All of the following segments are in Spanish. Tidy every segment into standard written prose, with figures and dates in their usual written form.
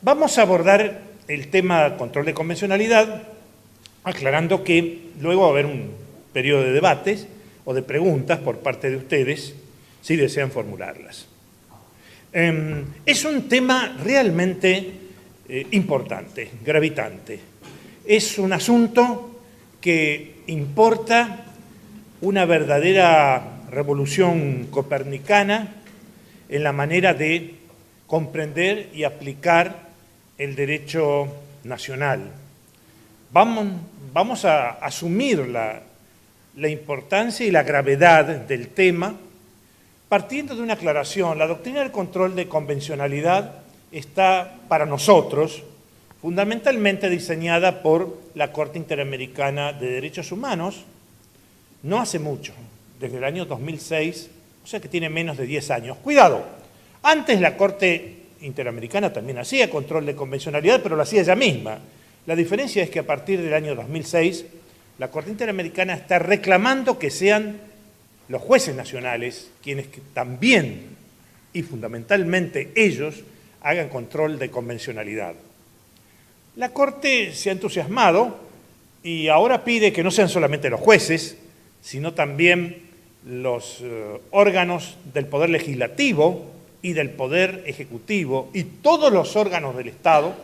Vamos a abordar el tema control de convencionalidad, aclarando que luego va a haber un periodo de debates o de preguntas por parte de ustedes, si desean formularlas. Es un tema realmente importante, gravitante. Es un asunto que importa una verdadera revolución copernicana en la manera de comprender y aplicar el derecho nacional. Vamos a asumir la importancia y la gravedad del tema partiendo de una aclaración. La doctrina del control de convencionalidad está, para nosotros, fundamentalmente diseñada por la Corte Interamericana de Derechos Humanos, no hace mucho, desde el año 2006, o sea que tiene menos de 10 años. Cuidado, antes la Corte Interamericana también hacía control de convencionalidad, pero lo hacía ella misma. La diferencia es que a partir del año 2006, la Corte Interamericana está reclamando que sean los jueces nacionales quienes también y fundamentalmente ellos hagan control de convencionalidad. La Corte se ha entusiasmado y ahora pide que no sean solamente los jueces, sino también los órganos del Poder Legislativo y del Poder Ejecutivo y todos los órganos del Estado,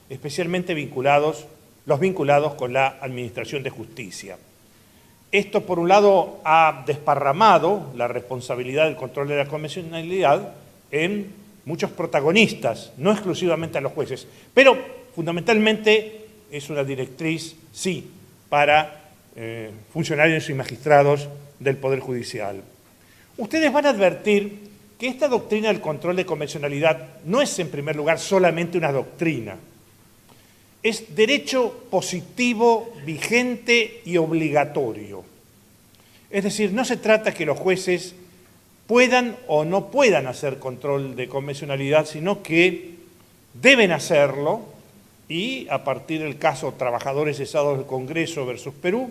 especialmente los vinculados con la Administración de Justicia. Esto, por un lado, ha desparramado la responsabilidad del control de la convencionalidad en muchos protagonistas, no exclusivamente a los jueces, pero fundamentalmente es una directriz, sí, para funcionarios y magistrados del Poder Judicial. Ustedes van a advertir que esta doctrina del control de convencionalidad no es, en primer lugar, solamente una doctrina. Es derecho positivo, vigente y obligatorio. Es decir, no se trata que los jueces puedan o no puedan hacer control de convencionalidad, sino que deben hacerlo y, a partir del caso Trabajadores Cesados del Congreso versus Perú,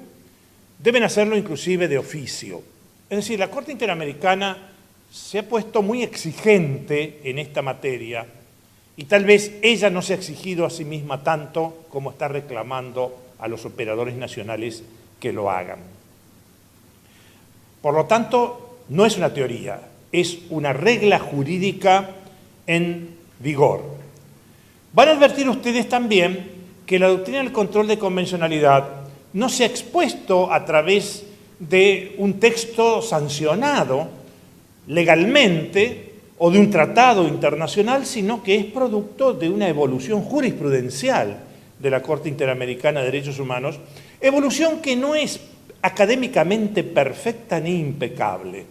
deben hacerlo inclusive de oficio. Es decir, la Corte Interamericana se ha puesto muy exigente en esta materia y tal vez ella no se ha exigido a sí misma tanto como está reclamando a los operadores nacionales que lo hagan. Por lo tanto, no es una teoría, es una regla jurídica en vigor. Van a advertir ustedes también que la doctrina del control de convencionalidad no se ha expuesto a través de un texto sancionado legalmente o de un tratado internacional, sino que es producto de una evolución jurisprudencial de la Corte Interamericana de Derechos Humanos, evolución que no es académicamente perfecta ni impecable.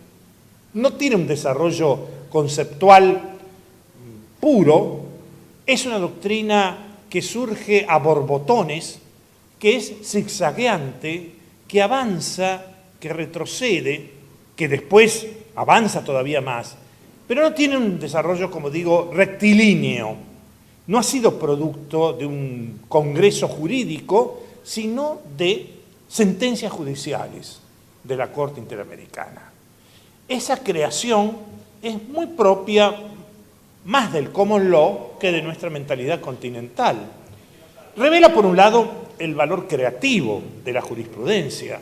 No tiene un desarrollo conceptual puro, es una doctrina que surge a borbotones, que es zigzagueante, que avanza, que retrocede, que después avanza todavía más, pero no tiene un desarrollo, como digo, rectilíneo. No ha sido producto de un congreso jurídico, sino de sentencias judiciales de la Corte Interamericana. Esa creación es muy propia más del common law que de nuestra mentalidad continental. Revela, por un lado, el valor creativo de la jurisprudencia,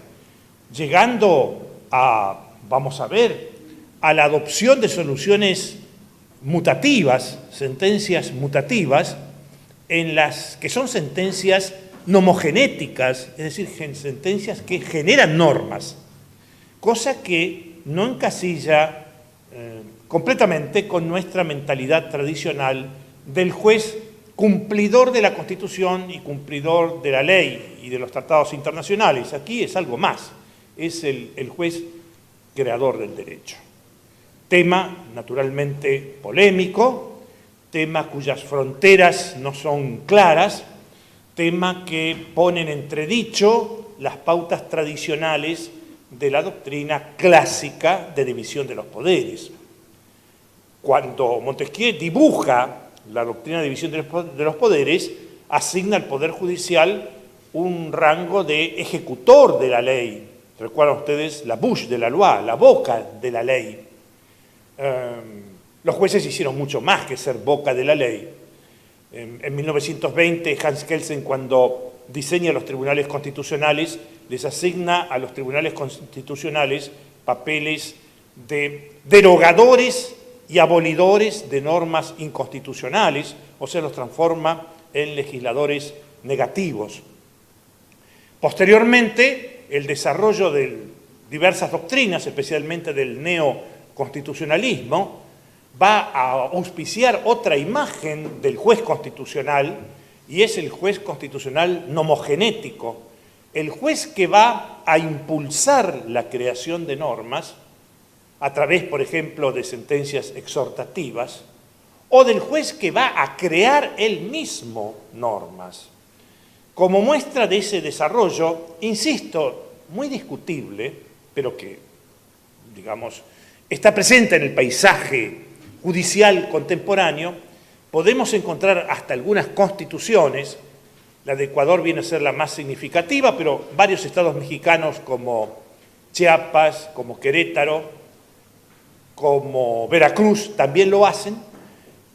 llegando a, vamos a ver, a la adopción de soluciones mutativas, sentencias mutativas, en las que son sentencias nomogenéticas, es decir, sentencias que generan normas, cosa que no encasilla completamente con nuestra mentalidad tradicional del juez cumplidor de la Constitución y cumplidor de la ley y de los tratados internacionales. Aquí es algo más, es el juez creador del derecho. Tema naturalmente polémico, tema cuyas fronteras no son claras, tema que pone en entredicho las pautas tradicionales de la doctrina clásica de división de los poderes. Cuando Montesquieu dibuja la doctrina de división de los poderes, asigna al Poder Judicial un rango de ejecutor de la ley. Recuerdan ustedes la bouche de la loi, la boca de la ley. Los jueces hicieron mucho más que ser boca de la ley. En 1920, Hans Kelsen, cuando diseña los tribunales constitucionales, les asigna a los tribunales constitucionales papeles de derogadores y abolidores de normas inconstitucionales, o sea, los transforma en legisladores negativos. Posteriormente, el desarrollo de diversas doctrinas, especialmente del neoconstitucionalismo, va a auspiciar otra imagen del juez constitucional, y es el juez constitucional nomogenético, el juez que va a impulsar la creación de normas a través, por ejemplo, de sentencias exhortativas, o del juez que va a crear él mismo normas. Como muestra de ese desarrollo, insisto, muy discutible, pero que, digamos, está presente en el paisaje judicial contemporáneo, podemos encontrar hasta algunas constituciones. La de Ecuador viene a ser la más significativa, pero varios estados mexicanos como Chiapas, como Querétaro, como Veracruz también lo hacen,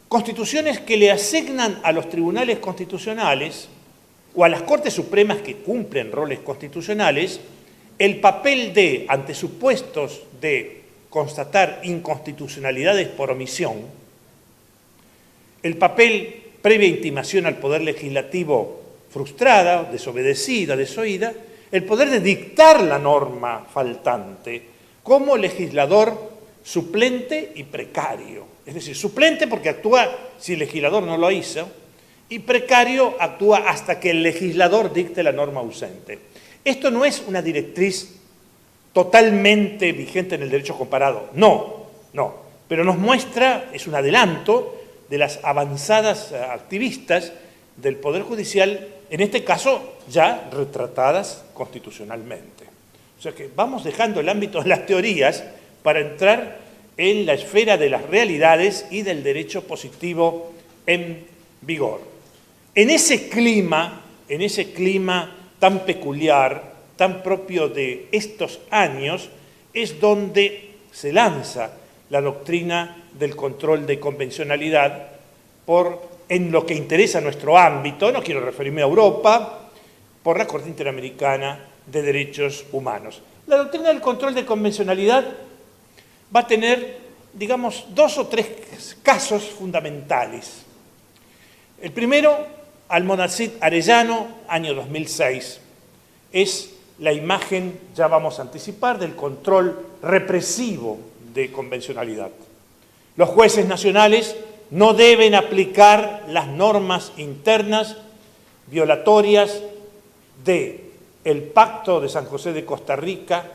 constituciones que le asignan a los tribunales constitucionales o a las Cortes Supremas que cumplen roles constitucionales el papel de, ante supuestos de constatar inconstitucionalidades por omisión, el papel previa intimación al Poder Legislativo frustrada, desobedecida, desoída, el poder de dictar la norma faltante como legislador suplente y precario. Es decir, suplente porque actúa si el legislador no lo hizo, y precario actúa hasta que el legislador dicte la norma ausente. Esto no es una directriz totalmente vigente en el derecho comparado, no, pero nos muestra, es un adelanto de las avanzadas activistas del Poder Judicial, en este caso ya retratadas constitucionalmente. O sea que vamos dejando el ámbito de las teorías para entrar en la esfera de las realidades y del derecho positivo en vigor. En ese clima tan peculiar, tan propio de estos años, es donde se lanza la doctrina del control de convencionalidad en lo que interesa a nuestro ámbito, no quiero referirme a Europa, por la Corte Interamericana de Derechos Humanos. La doctrina del control de convencionalidad va a tener, digamos, 2 o 3 casos fundamentales. El primero, Almonacid Arellano, año 2006, es la imagen, ya vamos a anticipar, del control represivo de convencionalidad. Los jueces nacionales no deben aplicar las normas internas violatorias del Pacto de San José de Costa Rica,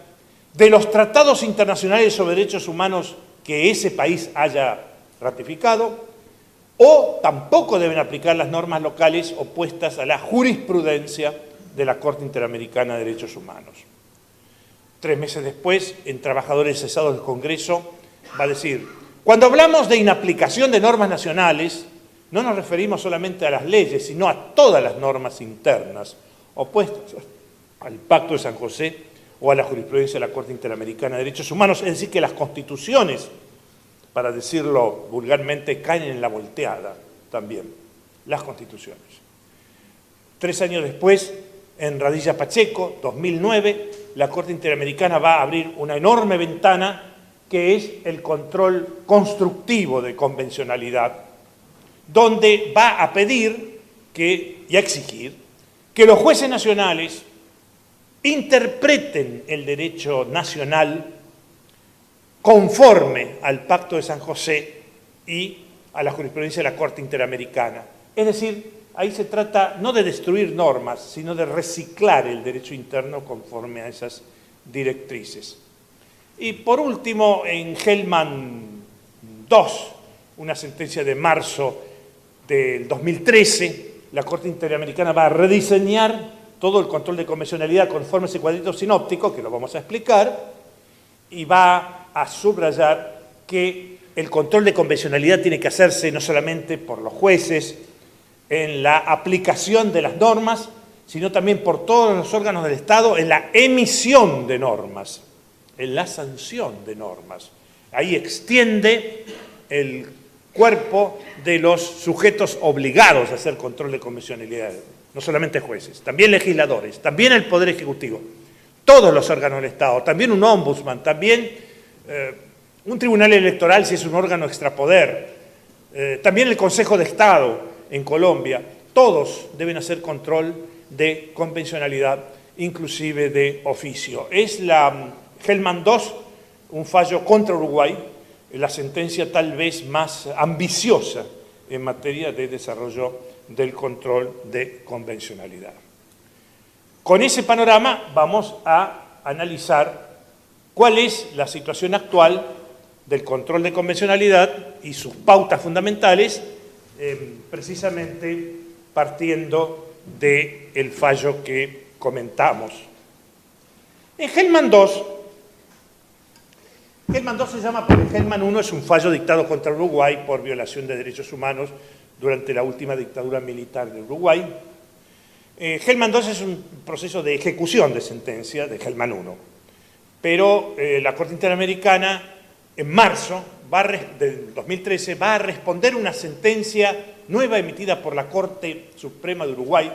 de los tratados internacionales sobre derechos humanos que ese país haya ratificado, o tampoco deben aplicar las normas locales opuestas a la jurisprudencia de la Corte Interamericana de Derechos Humanos. 3 meses después, en Trabajadores Cesados del Congreso, va a decir: cuando hablamos de inaplicación de normas nacionales, no nos referimos solamente a las leyes, sino a todas las normas internas opuestas al Pacto de San José o a la jurisprudencia de la Corte Interamericana de Derechos Humanos. Es decir, que las constituciones, para decirlo vulgarmente, caen en la volteada también, las constituciones. 3 años después, en Radilla Pacheco, 2009, la Corte Interamericana va a abrir una enorme ventana que es el control constructivo de convencionalidad, donde va a pedir y a exigir que los jueces nacionales interpreten el derecho nacional conforme al Pacto de San José y a la jurisprudencia de la Corte Interamericana. Es decir, ahí se trata no de destruir normas, sino de reciclar el derecho interno conforme a esas directrices. Y por último, en Hellman II, una sentencia de marzo del 2013, la Corte Interamericana va a rediseñar todo el control de convencionalidad conforme a ese cuadrito sinóptico, que lo vamos a explicar, y va a subrayar que el control de convencionalidad tiene que hacerse no solamente por los jueces en la aplicación de las normas, sino también por todos los órganos del Estado en la emisión de normas, en la sanción de normas. Ahí extiende el cuerpo de los sujetos obligados a hacer control de convencionalidad, no solamente jueces, también legisladores, también el Poder Ejecutivo, todos los órganos del Estado, también un ombudsman, también un tribunal electoral si es un órgano extrapoder, también el Consejo de Estado en Colombia, todos deben hacer control de convencionalidad, inclusive de oficio. Es la Hellman II, un fallo contra Uruguay, la sentencia tal vez más ambiciosa en materia de desarrollo del control de convencionalidad. Con ese panorama vamos a analizar cuál es la situación actual del control de convencionalidad y sus pautas fundamentales, precisamente partiendo del fallo que comentamos. En Hellman II se llama porque Hellman I es un fallo dictado contra Uruguay por violación de derechos humanos durante la última dictadura militar de Uruguay. Hellman II es un proceso de ejecución de sentencia de Hellman I, pero la Corte Interamericana en marzo del 2013 va a responder una sentencia nueva emitida por la Corte Suprema de Uruguay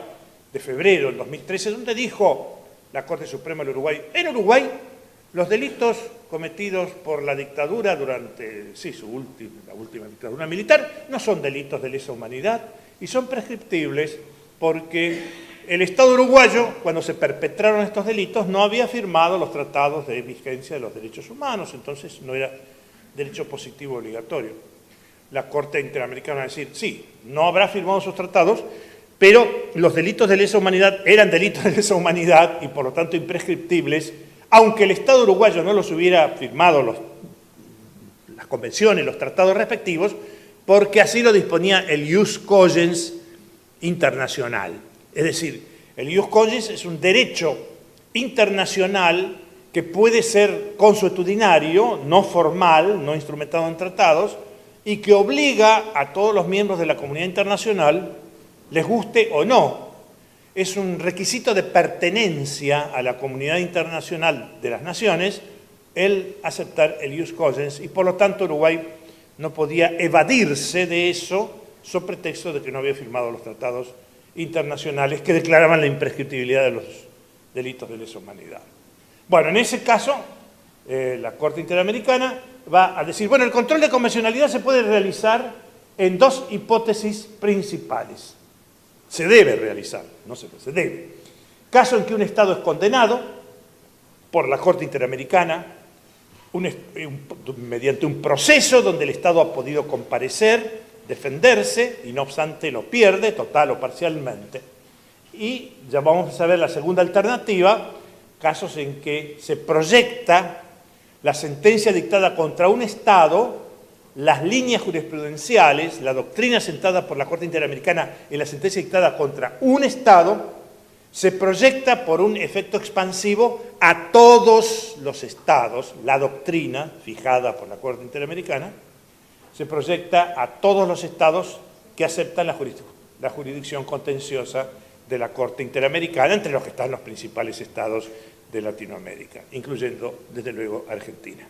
de febrero del 2013, donde dijo la Corte Suprema de Uruguay, en Uruguay los delitos cometidos por la dictadura durante la última dictadura militar no son delitos de lesa humanidad y son prescriptibles porque el Estado uruguayo, cuando se perpetraron estos delitos, no había firmado los tratados de vigencia de los derechos humanos, entonces no era derecho positivo obligatorio. La Corte Interamericana va a decir, sí, no habrá firmado esos tratados, pero los delitos de lesa humanidad eran delitos de lesa humanidad y por lo tanto imprescriptibles, aunque el Estado uruguayo no los hubiera firmado las convenciones, los tratados respectivos, porque así lo disponía el ius cogens internacional. Es decir, el ius cogens es un derecho internacional que puede ser consuetudinario, no formal, no instrumentado en tratados, y que obliga a todos los miembros de la comunidad internacional, les guste o no. Es un requisito de pertenencia a la comunidad internacional de las naciones el aceptar el ius cogens, y por lo tanto Uruguay no podía evadirse de eso sobre pretexto de que no había firmado los tratados internacionales que declaraban la imprescriptibilidad de los delitos de lesa humanidad. Bueno, en ese caso, la Corte Interamericana va a decir, bueno, el control de convencionalidad se puede realizar en dos hipótesis principales. Se debe realizar, no se debe. Caso en que un Estado es condenado por la Corte Interamericana mediante un proceso donde el Estado ha podido comparecer, defenderse y no obstante lo pierde total o parcialmente. Y ya vamos a ver la segunda alternativa, casos en que se proyecta la sentencia dictada contra un Estado, las líneas jurisprudenciales, la doctrina sentada por la Corte Interamericana en la sentencia dictada contra un Estado, se proyecta por un efecto expansivo a todos los Estados, la doctrina fijada por la Corte Interamericana, se proyecta a todos los Estados que aceptan la jurisdicción contenciosa de la Corte Interamericana, entre los que están los principales Estados de Latinoamérica, incluyendo, desde luego, Argentina.